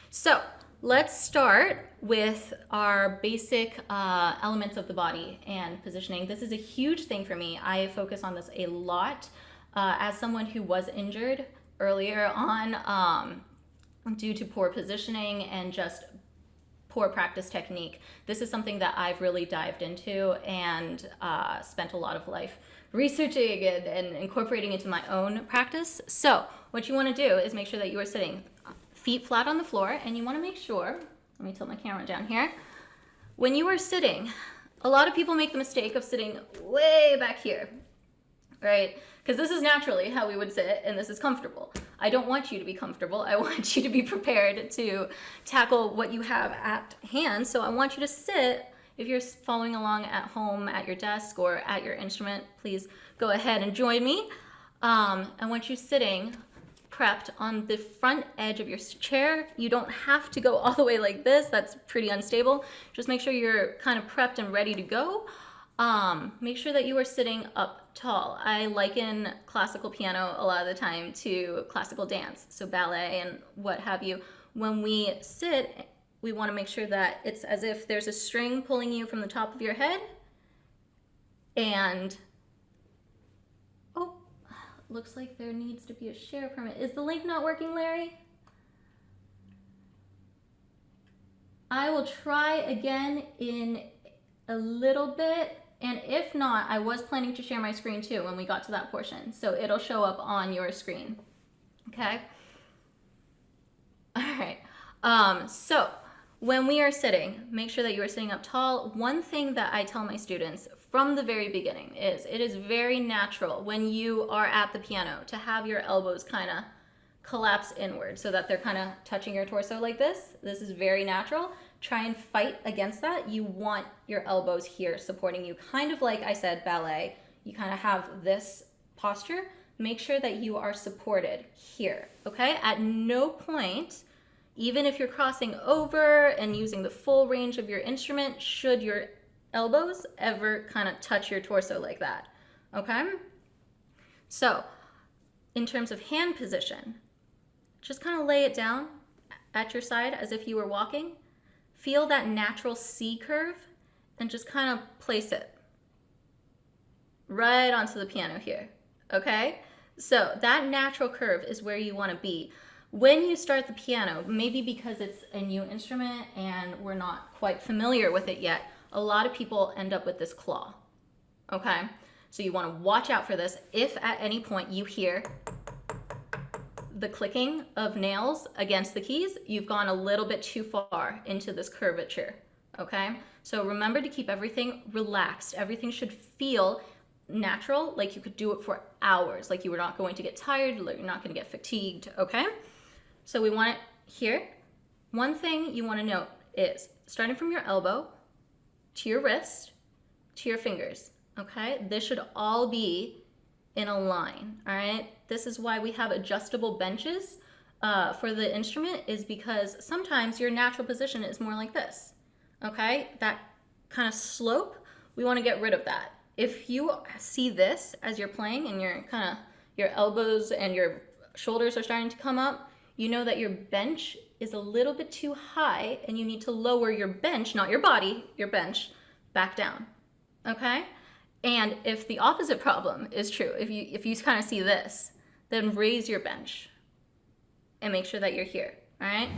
So let's start with our basic elements of the body and positioning. This is a huge thing for me. I focus on this a lot as someone who was injured earlier on due to poor positioning and just poor practice technique. This is something that I've really dived into and spent a lot of life researching and incorporating into my own practice. So what you want to do is make sure that you are sitting feet flat on the floor, and you want to make sure, let me tilt my camera down here, when you are sitting, a lot of people make the mistake of sitting way back here, right? Because this is naturally how we would sit, and this is comfortable. I don't want you to be comfortable. I want you to be prepared to tackle what you have at hand. So I want you to sit. If you're following along at home, at your desk, or at your instrument, please go ahead and join me. I want you sitting prepped on the front edge of your chair. You don't have to go all the way like this. That's pretty unstable. Just make sure you're kind of prepped and ready to go. Make sure that you are sitting up tall. I liken classical piano a lot of the time to classical dance, so ballet and what have you. When we sit, we want to make sure that it's as if there's a string pulling you from the top of your head, and looks like there needs to be a share permit. Is the link not working, Larry? I will try again in a little bit, and if not, I was planning to share my screen too when we got to that portion, so it'll show up on your screen, okay? All right, so when we are sitting, make sure that you are sitting up tall. One thing that I tell my students from the very beginning is it is very natural when you are at the piano to have your elbows kind of collapse inward so that they're kind of touching your torso like this. This is very natural. Try and fight against that. You want your elbows here supporting you, kind of like I said, ballet. You kind of have this posture. Make sure that you are supported here, okay? At no point, even if you're crossing over and using the full range of your instrument, should your elbows ever kind of touch your torso like that, okay? So in terms of hand position, just kind of lay it down at your side as if you were walking. Feel that natural C curve and just kind of place it right onto the piano here, okay? So that natural curve is where you want to be. When you start the piano, maybe because it's a new instrument and we're not quite familiar with it yet, a lot of people end up with this claw, okay? So you want to watch out for this. If at any point you hear the clicking of nails against the keys, you've gone a little bit too far into this curvature, okay? So remember to keep everything relaxed. Everything should feel natural, like you could do it for hours, like you were not going to get tired, like you're not going to get fatigued, okay? So we want it here. One thing you want to note is starting from your elbow to your wrist to your fingers, okay? This should all be in a line, all right? This is why we have adjustable benches for the instrument, is because sometimes your natural position is more like this, okay? That kind of slope, we want to get rid of that. If you see this as you're playing and your elbows and your shoulders are starting to come up, you know that your bench is a little bit too high and you need to lower your bench, not your body, your bench, back down, okay? And if the opposite problem is true, if you kind of see this, then raise your bench and make sure that you're here, all right?